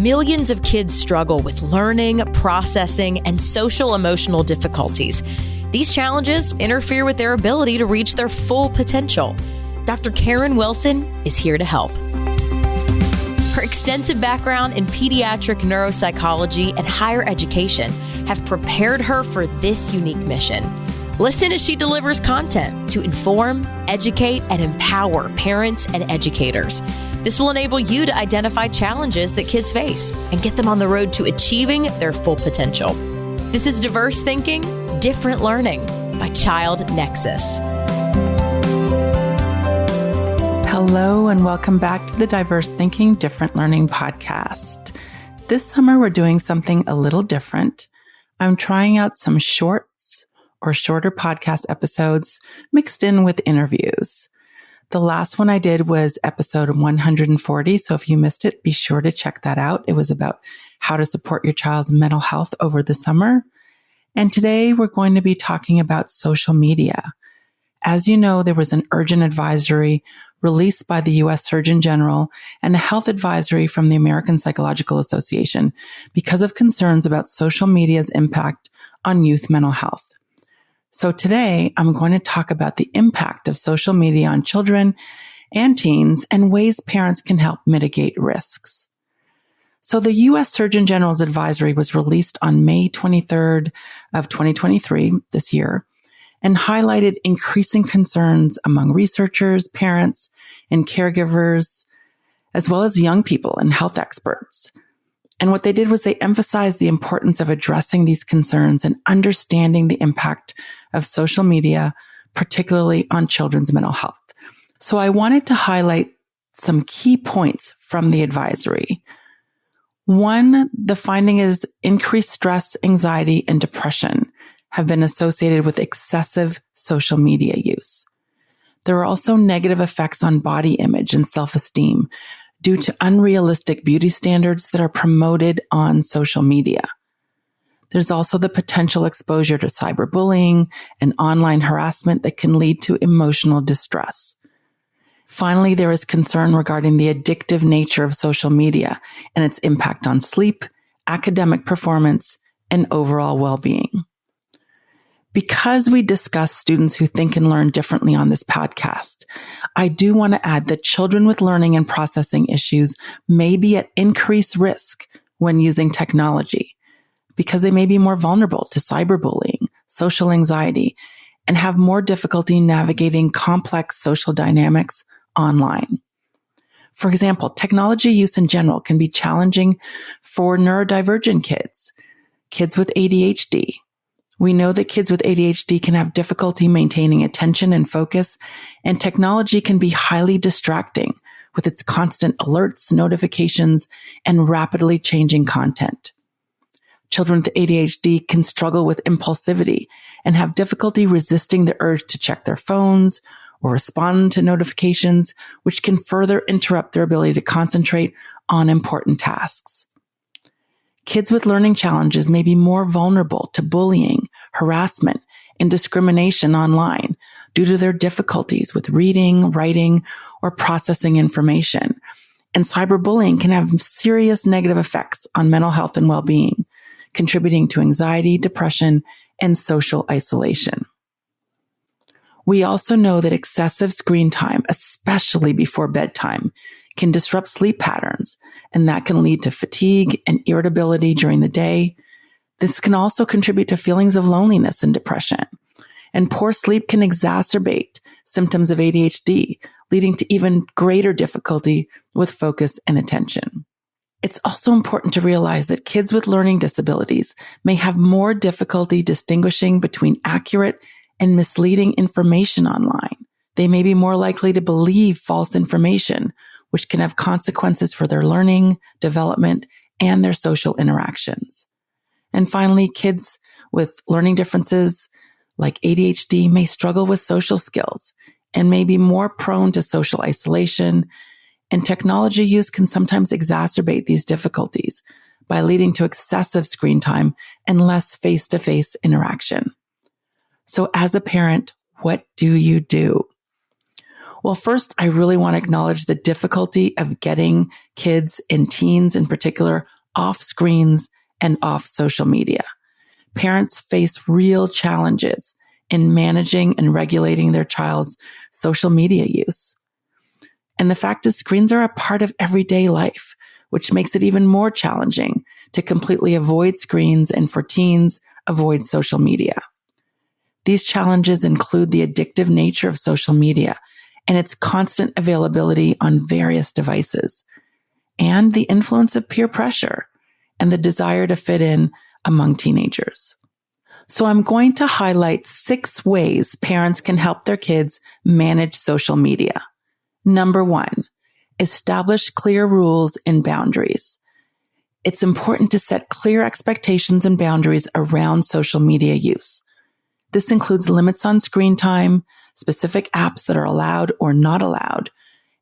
millions of kids struggle with learning, processing, and social emotional difficulties. These challenges interfere with their ability to reach their full potential. Dr. Karen Wilson is here to help. Her extensive background in pediatric neuropsychology and higher education have prepared her for this unique mission. Listen as she delivers content to inform, educate, and empower parents and educators. This will enable you to identify challenges that kids face and get them on the road to achieving their full potential. This is Diverse Thinking, Different Learning by ChildNEXUS. Hello, and welcome back to the Diverse Thinking, Different Learning podcast. This summer, we're doing something a little different. I'm trying out some shorts or shorter podcast episodes mixed in with interviews. The last one I did was episode 140. So if you missed it, be sure to check that out. It was about how to support your child's mental health over the summer. And today we're going to be talking about social media. As you know, there was an urgent advisory released by the U.S. Surgeon General and a health advisory from the American Psychological Association because of concerns about social media's impact on youth mental health. So today I'm going to talk about the impact of social media on children and teens and ways parents can help mitigate risks. So the U.S. Surgeon General's advisory was released on May 23rd of 2023 this year and highlighted increasing concerns among researchers, parents, and caregivers, as well as young people and health experts. And what they did was they emphasized the importance of addressing these concerns and understanding the impact of social media, particularly on children's mental health. So I wanted to highlight some key points from the advisory. One, the finding is increased stress, anxiety, and depression have been associated with excessive social media use. There are also negative effects on body image and self-esteem due to unrealistic beauty standards that are promoted on social media. There's also the potential exposure to cyberbullying and online harassment that can lead to emotional distress. Finally, there is concern regarding the addictive nature of social media and its impact on sleep, academic performance, and overall well-being. Because we discuss students who think and learn differently on this podcast, I do want to add that children with learning and processing issues may be at increased risk when using technology because they may be more vulnerable to cyberbullying, social anxiety, and have more difficulty navigating complex social dynamics online. For example, technology use in general can be challenging for neurodivergent kids with ADHD. We know that kids with ADHD can have difficulty maintaining attention and focus, and technology can be highly distracting with its constant alerts, notifications, and rapidly changing content. Children with ADHD can struggle with impulsivity and have difficulty resisting the urge to check their phones or respond to notifications, which can further interrupt their ability to concentrate on important tasks. Kids with learning challenges may be more vulnerable to bullying, harassment, and discrimination online due to their difficulties with reading, writing, or processing information. And cyberbullying can have serious negative effects on mental health and well-being, contributing to anxiety, depression, and social isolation. We also know that excessive screen time, especially before bedtime, can disrupt sleep patterns, and that can lead to fatigue and irritability during the day. This can also contribute to feelings of loneliness and depression. And poor sleep can exacerbate symptoms of ADHD, leading to even greater difficulty with focus and attention. It's also important to realize that kids with learning disabilities may have more difficulty distinguishing between accurate and misleading information online. They may be more likely to believe false information, which can have consequences for their learning, development, and their social interactions. And finally, kids with learning differences like ADHD may struggle with social skills and may be more prone to social isolation, and technology use can sometimes exacerbate these difficulties by leading to excessive screen time and less face-to-face interaction. So as a parent, what do you do? Well, first, I really want to acknowledge the difficulty of getting kids and teens in particular off screens and off social media. Parents face real challenges in managing and regulating their child's social media use. And the fact is, screens are a part of everyday life, which makes it even more challenging to completely avoid screens and for teens, avoid social media. These challenges include the addictive nature of social media and its constant availability on various devices, and the influence of peer pressure and the desire to fit in among teenagers. So I'm going to highlight 6 ways parents can help their kids manage social media. Number 1, establish clear rules and boundaries. It's important to set clear expectations and boundaries around social media use. This includes limits on screen time, specific apps that are allowed or not allowed,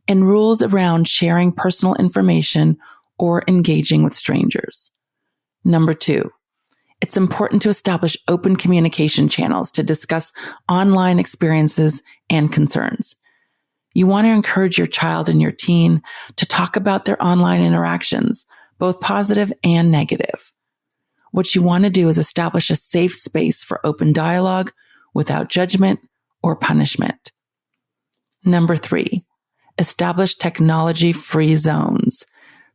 and rules around sharing personal information or engaging with strangers. Number 2, it's important to establish open communication channels to discuss online experiences and concerns. You want to encourage your child and your teen to talk about their online interactions, both positive and negative. What you want to do is establish a safe space for open dialogue without judgment or punishment. Number 3, establish technology-free zones.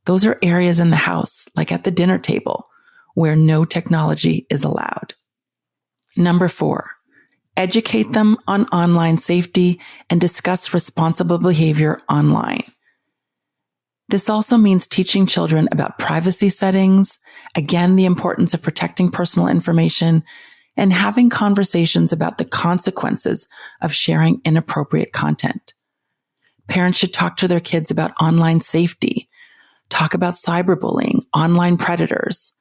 Those are areas in the house, like at the dinner table, where no technology is allowed. Number 4, educate them on online safety and discuss responsible behavior online. This also means teaching children about privacy settings, again, the importance of protecting personal information, and having conversations about the consequences of sharing inappropriate content. Parents should talk to their kids about online safety, talk about cyberbullying, online predators.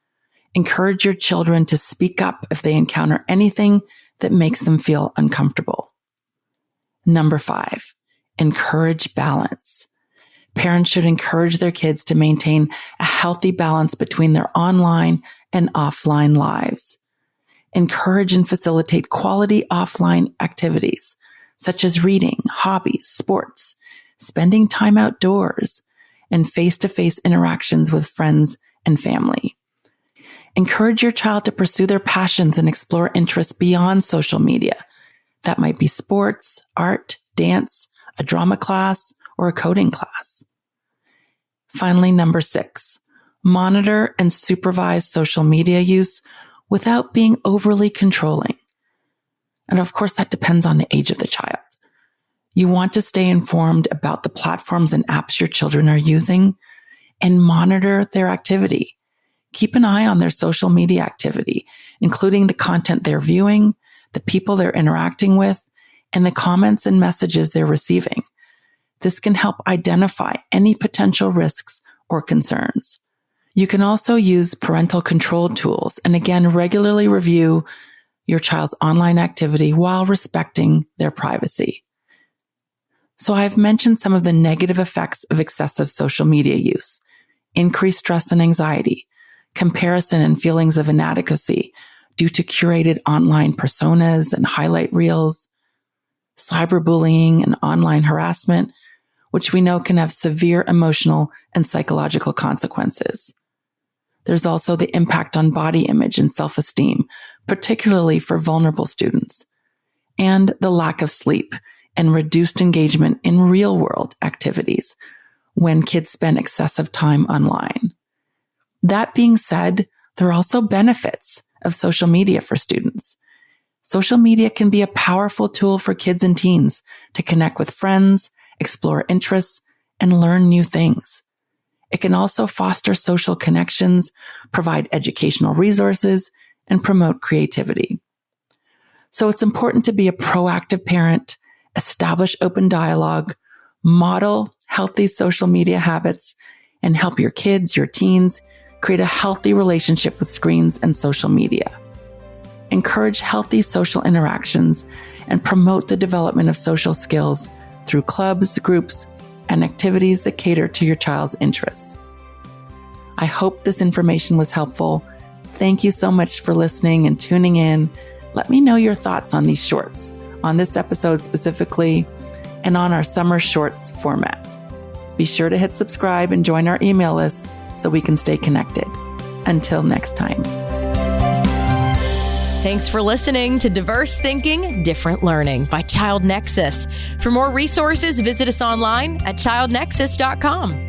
Encourage your children to speak up if they encounter anything that makes them feel uncomfortable. Number 5, encourage balance. Parents should encourage their kids to maintain a healthy balance between their online and offline lives. Encourage and facilitate quality offline activities, such as reading, hobbies, sports, spending time outdoors, and face-to-face interactions with friends and family. Encourage your child to pursue their passions and explore interests beyond social media. That might be sports, art, dance, a drama class, or a coding class. Finally, number 6, monitor and supervise social media use without being overly controlling. And of course, that depends on the age of the child. You want to stay informed about the platforms and apps your children are using and monitor their activity. Keep an eye on their social media activity, including the content they're viewing, the people they're interacting with, and the comments and messages they're receiving. This can help identify any potential risks or concerns. You can also use parental control tools and again, regularly review your child's online activity while respecting their privacy. So I've mentioned some of the negative effects of excessive social media use: increased stress and anxiety, comparison and feelings of inadequacy due to curated online personas and highlight reels, cyberbullying and online harassment, which we know can have severe emotional and psychological consequences. There's also the impact on body image and self-esteem, particularly for vulnerable students, and the lack of sleep and reduced engagement in real-world activities when kids spend excessive time online. That being said, there are also benefits of social media for students. Social media can be a powerful tool for kids and teens to connect with friends, explore interests, and learn new things. It can also foster social connections, provide educational resources, and promote creativity. So it's important to be a proactive parent, establish open dialogue, model healthy social media habits, and help your kids, your teens, create a healthy relationship with screens and social media. Encourage healthy social interactions and promote the development of social skills through clubs, groups, and activities that cater to your child's interests. I hope this information was helpful. Thank you so much for listening and tuning in. Let me know your thoughts on these shorts, on this episode specifically, and on our summer shorts format. Be sure to hit subscribe and join our email list so we can stay connected. Until next time. Thanks for listening to Diverse Thinking, Different Learning by ChildNEXUS. For more resources, visit us online at childnexus.com.